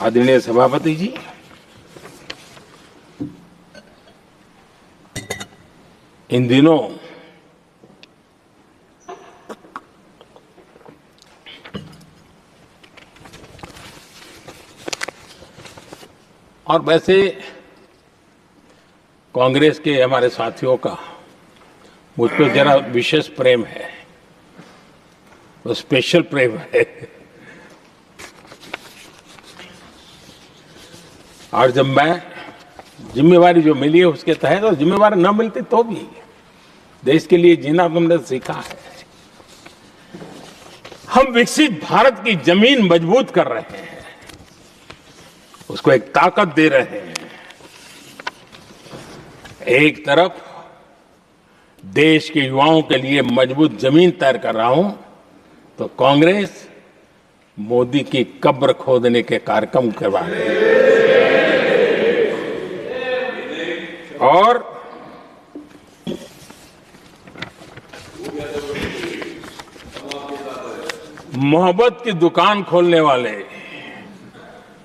आदरणीय सभापति जी, इन दिनों और वैसे कांग्रेस के हमारे साथियों का मुझ पर जरा विशेष प्रेम है, वो स्पेशल प्रेम है। और जब मैं जिम्मेवारी जो मिली है उसके तहत, और जिम्मेवारी न मिलती तो भी देश के लिए जीना हमने सीखा है। हम विकसित भारत की जमीन मजबूत कर रहे हैं, उसको एक ताकत दे रहे हैं। एक तरफ देश के युवाओं के लिए मजबूत जमीन तैयार कर रहा हूं, तो कांग्रेस मोदी की कब्र खोदने के कार्यक्रम करवा रही है। और मोहब्बत की दुकान खोलने वाले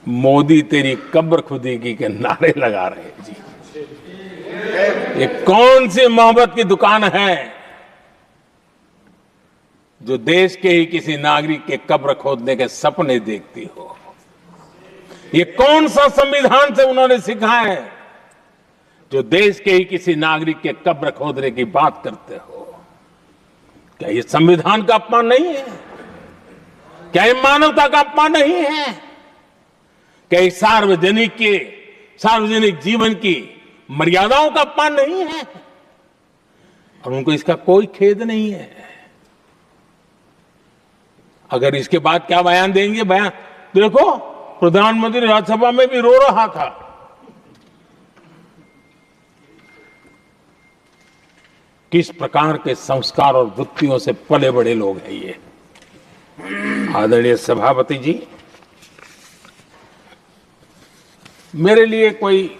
मोदी तेरी कब्र खुदेगी के नारे लगा रहे हैं जी। ये कौन सी मोहब्बत की दुकान है जो देश के ही किसी नागरिक के कब्र खोदने के सपने देखती हो? ये कौन सा संविधान से उन्होंने सीखा है जो देश के ही किसी नागरिक के कब्र खोदने की बात करते हो? क्या ये संविधान का अपमान नहीं है? क्या ये मानवता का अपमान नहीं है? क्या ये सार्वजनिक जीवन की मर्यादाओं का अपमान नहीं है? और उनको इसका कोई खेद नहीं है। अगर इसके बाद क्या बयान देंगे? बयान देखो, प्रधानमंत्री राज्यसभा में भी रो रहा था। किस प्रकार के संस्कार और वृत्तियों से पले बड़े लोग हैं ये। आदरणीय सभापति जी, मेरे लिए कोई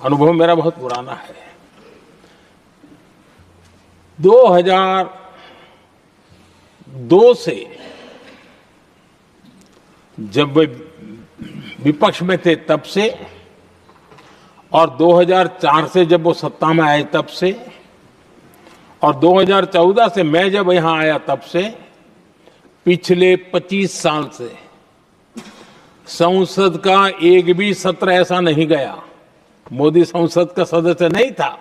अनुभव मेरा बहुत पुराना है। 2002 से जब वे विपक्ष में थे तब से, और 2004 से जब वो सत्ता में आए तब से, और 2014 से मैं जब यहां आया तब से, पिछले 25 साल से संसद का एक भी सत्र ऐसा नहीं गया, मोदी संसद का सदस्य नहीं था,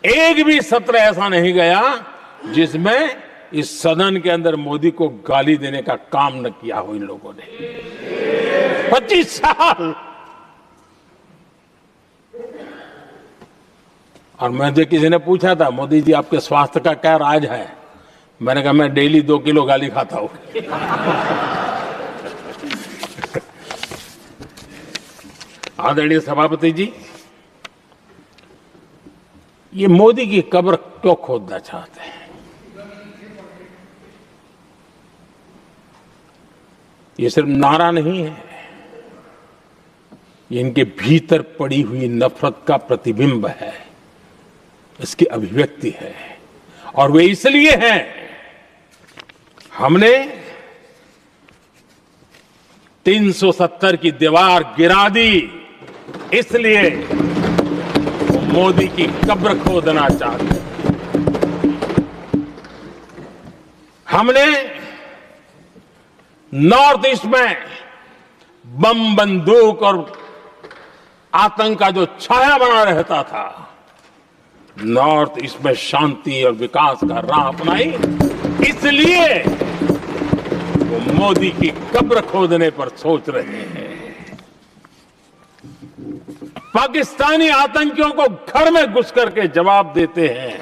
एक भी सत्र ऐसा नहीं गया जिसमें इस सदन के अंदर मोदी को गाली देने का काम न किया हो इन लोगों ने। 25 साल। और मुझे किसी ने पूछा था, मोदी जी आपके स्वास्थ्य का क्या राज है? मैंने कहा, मैं डेली 2 किलो गाली खाता हूं। आदरणीय सभापति जी, ये मोदी की कब्र क्यों खोदना चाहते हैं? ये सिर्फ नारा नहीं है, ये इनके भीतर पड़ी हुई नफरत का प्रतिबिंब है, इसकी अभिव्यक्ति है। और वे इसलिए हैं, हमने 370 की दीवार गिरा दी, इसलिए वो मोदी की कब्र खोदना चाहते हैं। हमने नॉर्थ ईस्ट में बम, बंदूक और आतंक का जो छाया बना रहता था, नॉर्थ ईस्ट में शांति और विकास का राह अपनाई, इसलिए वो मोदी की कब्र खोदने पर सोच रहे हैं। पाकिस्तानी आतंकियों को घर में घुस करके जवाब देते हैं,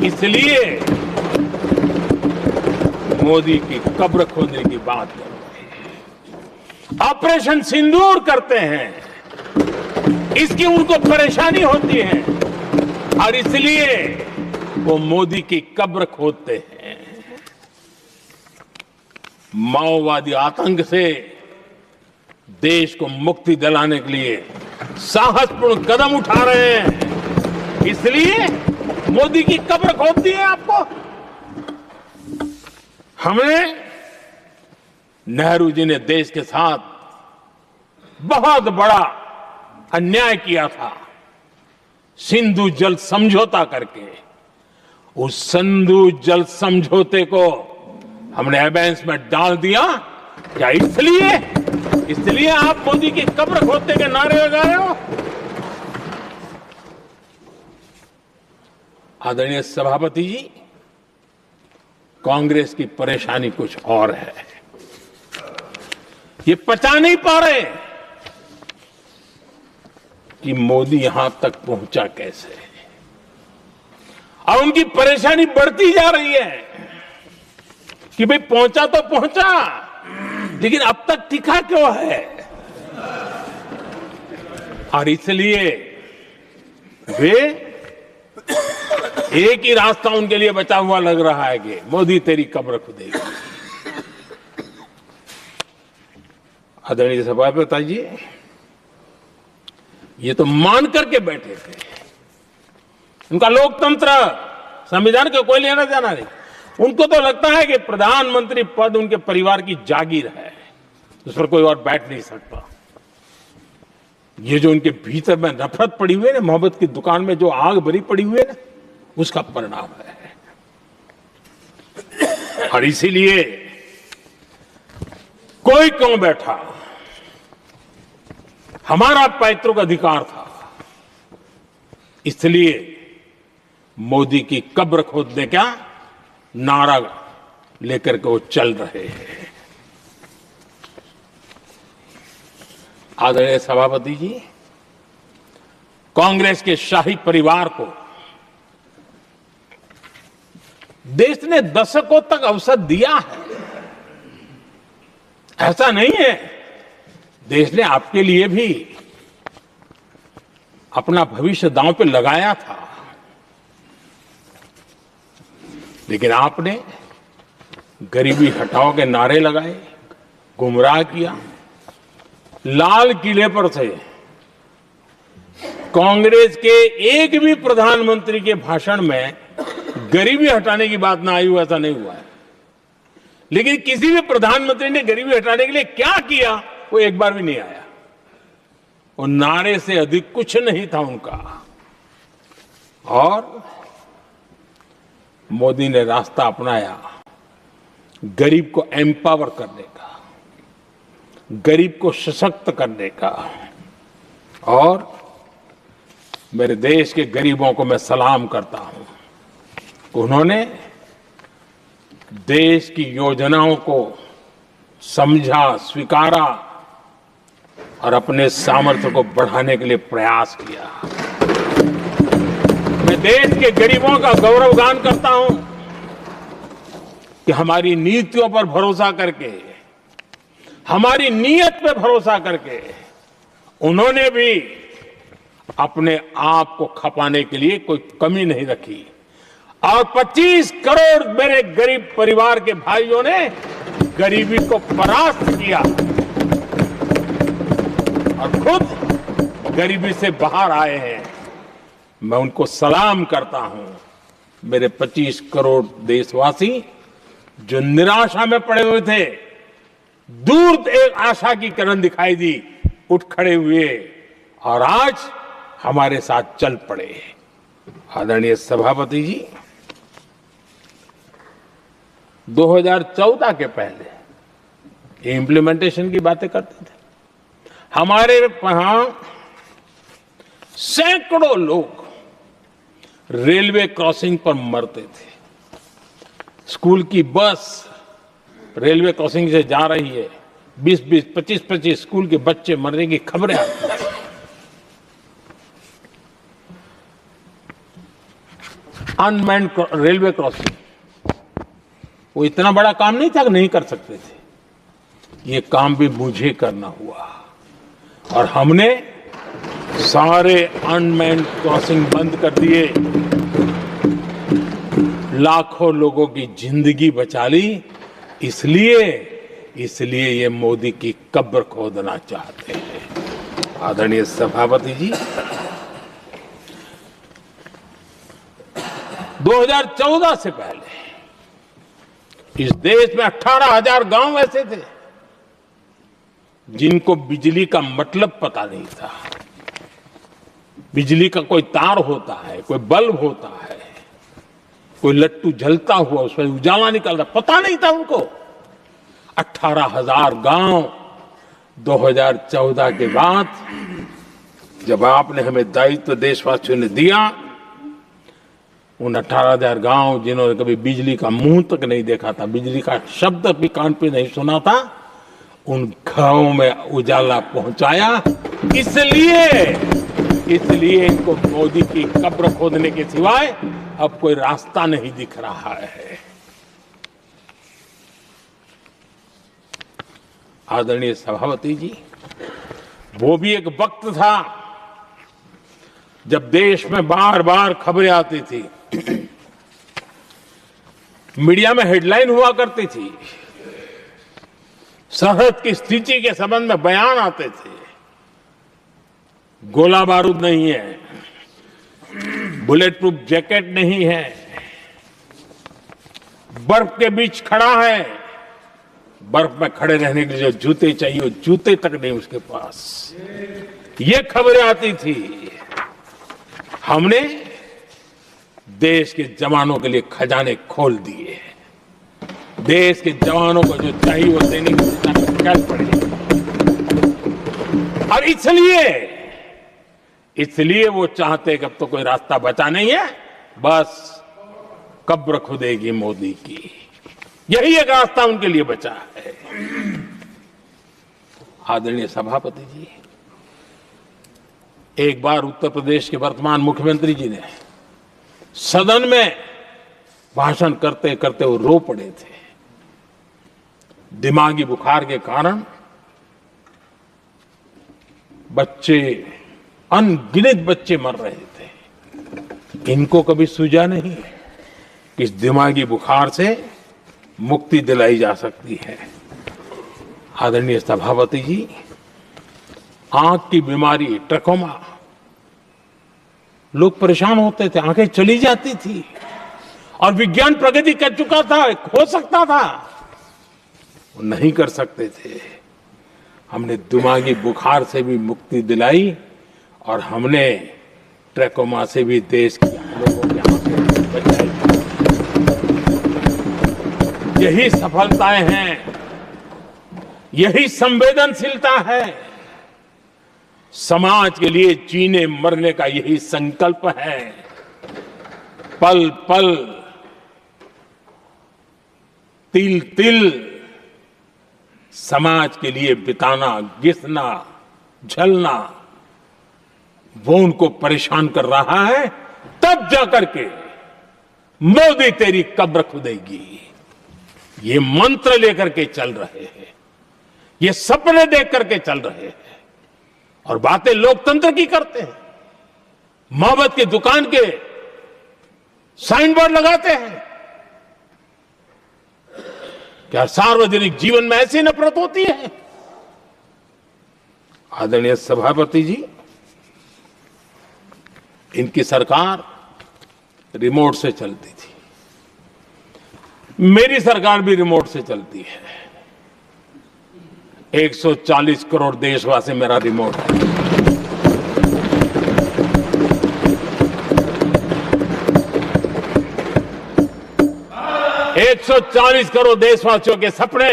इसलिए मोदी की कब्र खोदने की बात करते हैं। ऑपरेशन सिंदूर करते हैं, इसकी उनको परेशानी होती है, और इसलिए वो मोदी की कब्र खोदते हैं। माओवादी आतंक से देश को मुक्ति दिलाने के लिए साहसपूर्ण कदम उठा रहे हैं, इसलिए मोदी की कब्र खोदती है आपको। हमने, नेहरू जी ने देश के साथ बहुत बड़ा अन्याय किया था सिंधु जल समझौता करके। उस सिंधु जल समझौते को हमने एबेंस में डाल दिया। क्या इसलिए आप मोदी की कब्र खोदने के नारे लगा रहे हो? आदरणीय सभापति जी, कांग्रेस की परेशानी कुछ और है। ये पचा नहीं पा रहे कि मोदी यहां तक पहुंचा कैसे, और उनकी परेशानी बढ़ती जा रही है कि भाई पहुंचा तो पहुंचा, लेकिन अब तक टिका क्यों है? और इसलिए वे एक ही रास्ता उनके लिए बचा हुआ लग रहा है कि मोदी तेरी कब्र खुदेगी। आदरणीय सभापति जी, ये तो मान करके बैठे थे। उनका लोकतंत्र, संविधान का कोई लेना देना नहीं। उनको तो लगता है कि प्रधानमंत्री पद उनके परिवार की जागीर है, उस पर कोई और बैठ नहीं सकता। ये जो उनके भीतर में नफरत पड़ी हुई है ना, मोहब्बत की दुकान में जो आग भरी पड़ी हुई है ना, उसका परिणाम है। और इसीलिए कोई क्यों बैठा, हमारा पैतृक अधिकार था, इसलिए मोदी की कब्र खोदने का नारा लेकर के वो चल रहे हैं। आदरणीय सभापति जी, कांग्रेस के शाही परिवार को देश ने दशकों तक अवसर दिया है। ऐसा नहीं है, देश ने आपके लिए भी अपना भविष्य दांव पे लगाया था, लेकिन आपने गरीबी हटाओ के नारे लगाए, गुमराह किया। लाल किले पर से कांग्रेस के एक भी प्रधानमंत्री के भाषण में गरीबी हटाने की बात ना आई हो, ऐसा नहीं हुआ है। लेकिन किसी भी प्रधानमंत्री ने गरीबी हटाने के लिए क्या किया, वो एक बार भी नहीं आया। और नारे से अधिक कुछ नहीं था उनका। और मोदी ने रास्ता अपनाया गरीब को एम्पावर करने का, गरीब को सशक्त करने का। और मेरे देश के गरीबों को मैं सलाम करता हूं, उन्होंने देश की योजनाओं को समझा, स्वीकारा और अपने सामर्थ्य को बढ़ाने के लिए प्रयास किया। मैं देश के गरीबों का गौरवगान करता हूं कि हमारी नीतियों पर भरोसा करके, हमारी नीयत पे भरोसा करके उन्होंने भी अपने आप को खपाने के लिए कोई कमी नहीं रखी। और 25 करोड़ मेरे गरीब परिवार के भाइयों ने गरीबी को परास्त किया और खुद गरीबी से बाहर आए हैं। मैं उनको सलाम करता हूं। मेरे 25 करोड़ देशवासी जो निराशा में पड़े हुए थे, दूर एक आशा की किरण दिखाई दी, उठ खड़े हुए और आज हमारे साथ चल पड़े। आदरणीय सभापति जी, 2014 के पहले ये इम्प्लीमेंटेशन की बातें करते थे। हमारे यहां सैकड़ों लोग रेलवे क्रॉसिंग पर मरते थे। स्कूल की बस रेलवे क्रॉसिंग से जा रही है, 20-20, 25-25 स्कूल के बच्चे मरने की खबरें आती थी। अनमैन्ड रेलवे क्रॉसिंग, वो इतना बड़ा काम नहीं था कि नहीं कर सकते थे। ये काम भी मुझे करना हुआ और हमने सारे अनमैन्ड क्रॉसिंग बंद कर दिए, लाखों लोगों की जिंदगी बचा ली। इसलिए ये मोदी की कब्र खोदना चाहते हैं। आदरणीय सभापति जी, 2014 से पहले इस देश में 18,000 गांव ऐसे थे जिनको बिजली का मतलब पता नहीं था। बिजली का कोई तार होता है, कोई बल्ब होता है, कोई लट्टू जलता हुआ उसमें उजाला निकलता, पता नहीं था उनको। 18,000 गांव 2014 के बाद जब आपने हमें दायित्व देशवासियों ने दिया, उन 18,000 गांव जिन्होंने कभी बिजली का मुंह तक नहीं देखा था, बिजली का शब्द भी कान पे नहीं सुना था, उन घरों में उजाला पहुंचाया। इसलिए इनको मोदी की कब्र खोदने के सिवाय अब कोई रास्ता नहीं दिख रहा है। आदरणीय सभापति जी, वो भी एक वक्त था जब देश में बार बार खबरें आती थी, मीडिया में हेडलाइन हुआ करती थी, सरहद की स्थिति के संबंध में बयान आते थे, गोला बारूद नहीं है, बुलेट प्रूफ जैकेट नहीं है, बर्फ के बीच खड़ा है, बर्फ में खड़े रहने के लिए जो जूते चाहिए वो जूते तक नहीं उसके पास, ये खबरें आती थी। हमने देश के जवानों के लिए खजाने खोल दिए, देश के जवानों को जो चाहिए वो देने की क्या पड़ेगी। और इसलिए वो चाहते कि अब तो कोई रास्ता बचा नहीं है, बस कब्र खुदेगी मोदी की, यही एक रास्ता उनके लिए बचा है। आदरणीय सभापति जी, एक बार उत्तर प्रदेश के वर्तमान मुख्यमंत्री जी ने सदन में भाषण करते करते वो रो पड़े थे। दिमागी बुखार के कारण बच्चे, अनगिनत बच्चे मर रहे थे। इनको कभी सूझा नहीं कि इस दिमागी बुखार से मुक्ति दिलाई जा सकती है। आदरणीय सभापति जी, आंख की बीमारी ट्रकोमा, लोग परेशान होते थे, आंखें चली जाती थी और विज्ञान प्रगति कर चुका था, हो सकता था, वो नहीं कर सकते थे। हमने दिमागी बुखार से भी मुक्ति दिलाई और हमने ट्रकोमा से भी देश के लोगों की आंखें बचाई। यही सफलताएं हैं, यही संवेदनशीलता है, समाज के लिए जीने मरने का यही संकल्प है। पल पल, तिल तिल समाज के लिए बिताना, घिसना, झलना, वो उनको परेशान कर रहा है। तब जाकर के मोदी तेरी कब्र खुदेगी, ये मंत्र लेकर के चल रहे हैं, ये सपने देख करके चल रहे हैं और बातें लोकतंत्र की करते हैं। मोहब्बत की दुकान के साइन बोर्ड लगाते हैं। क्या सार्वजनिक जीवन में ऐसी नफरत होती है? आदरणीय सभापति जी, इनकी सरकार रिमोट से चलती थी, मेरी सरकार भी रिमोट से चलती है। 140 करोड़ देशवासी मेरा रिमोट है। एक 140 करोड़ देशवासियों के सपने,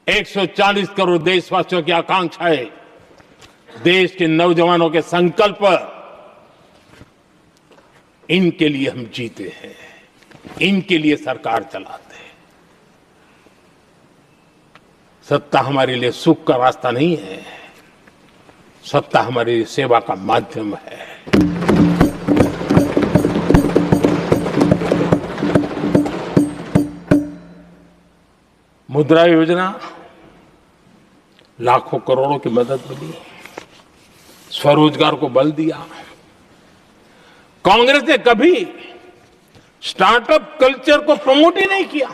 140 करोड़ देशवासियों की आकांक्षाएं, देश के नौजवानों के संकल्प, इनके लिए हम जीते हैं, इनके लिए सरकार चलाते हैं। सत्ता हमारे लिए सुख का रास्ता नहीं है, सत्ता हमारे लिए सेवा का माध्यम है। मुद्रा योजना, लाखों करोड़ों की मदद मिली, स्वरोजगार को बल दिया। कांग्रेस ने कभी स्टार्टअप कल्चर को प्रमोट ही नहीं किया।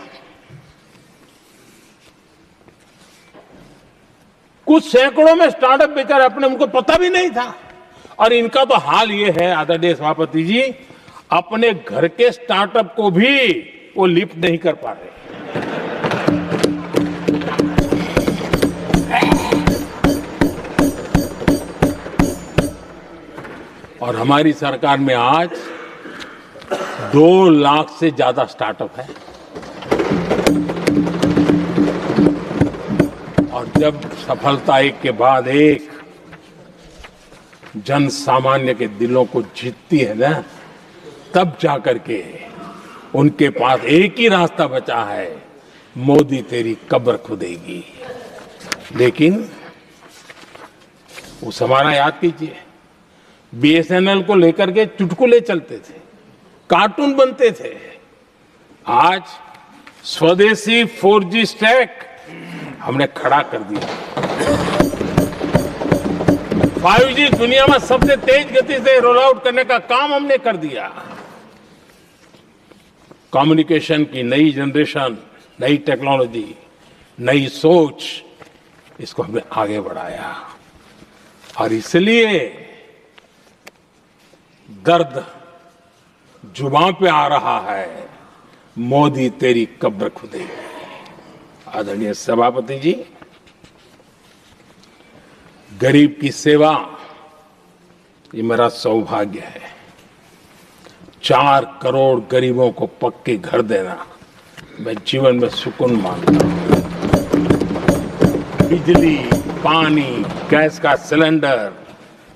कुछ सैकड़ों में स्टार्टअप बेचारे अपने, उनको पता भी नहीं था। और इनका तो हाल ये है आदरणीय सभापति जी, अपने घर के स्टार्टअप को भी वो लिफ्ट नहीं कर पा रहे। और हमारी सरकार में आज 2 लाख से ज्यादा स्टार्टअप है। और जब सफलता एक के बाद एक जन सामान्य के दिलों को जीतती है ना, तब जाकर के उनके पास एक ही रास्ता बचा है, मोदी तेरी कब्र खुदेगी। लेकिन उस हमारा याद कीजिए, बीएसएनएल को लेकर के चुटकुले चलते थे, कार्टून बनते थे। आज स्वदेशी 4G स्टैक हमने खड़ा कर दिया। 5G दुनिया में सबसे तेज गति से रोल आउट करने का काम हमने कर दिया। कम्युनिकेशन की नई जनरेशन, नई टेक्नोलॉजी, नई सोच, इसको हमने आगे बढ़ाया। और इसलिए दर्द जुबान पे आ रहा है, मोदी तेरी कब्र खुदेगी। आदरणीय सभापति जी, गरीब की सेवा ये मेरा सौभाग्य है। 4 करोड़ गरीबों को पक्के घर देना मैं जीवन में सुकून मानता हूं। बिजली, पानी, गैस का सिलेंडर,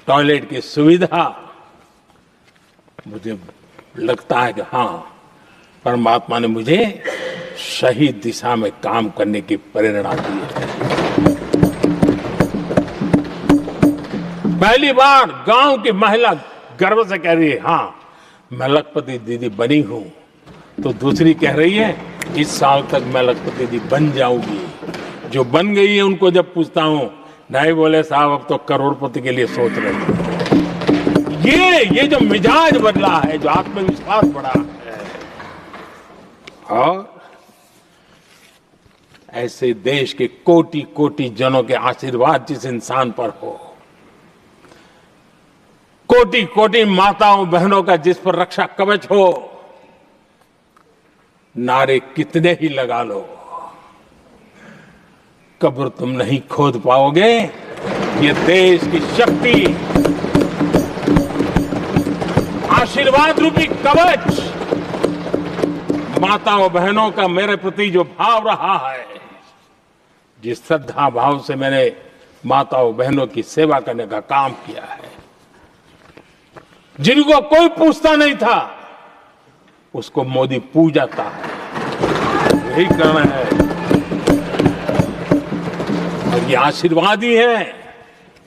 टॉयलेट की सुविधा, मुझे लगता है कि हाँ, परमात्मा ने मुझे सही दिशा में काम करने की प्रेरणा दी है। पहली बार गांव की महिला गर्व से कह रही है, हाँ मैं लखपति दीदी बनी हूं, तो दूसरी कह रही है इस साल तक मैं लखपति दीदी बन जाऊंगी। जो बन गई है उनको जब पूछता हूं, नहीं बोले साहब अब तो करोड़पति के लिए सोच रहे हैं। ये जो मिजाज बदला है, जो आत्मविश्वास बढ़ा है, और ऐसे देश के कोटि कोटि जनों के आशीर्वाद जिस इंसान पर हो, कोटि कोटि माताओं बहनों का जिस पर रक्षा कवच हो, नारे कितने ही लगा लो, कब्र तुम नहीं खोद पाओगे। ये देश की शक्ति, आशीर्वाद रूपी कवच, माताओं बहनों का मेरे प्रति जो भाव रहा है, जिस श्रद्धा भाव से मैंने माताओं बहनों की सेवा करने का काम किया है, जिनको कोई पूछता नहीं था उसको मोदी पूजाता है। यही करना है, और ये आशीर्वाद ही है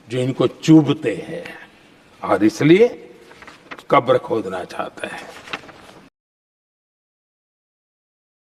जो इनको चूभते हैं, और इसलिए कब्र खोदना चाहते हैं।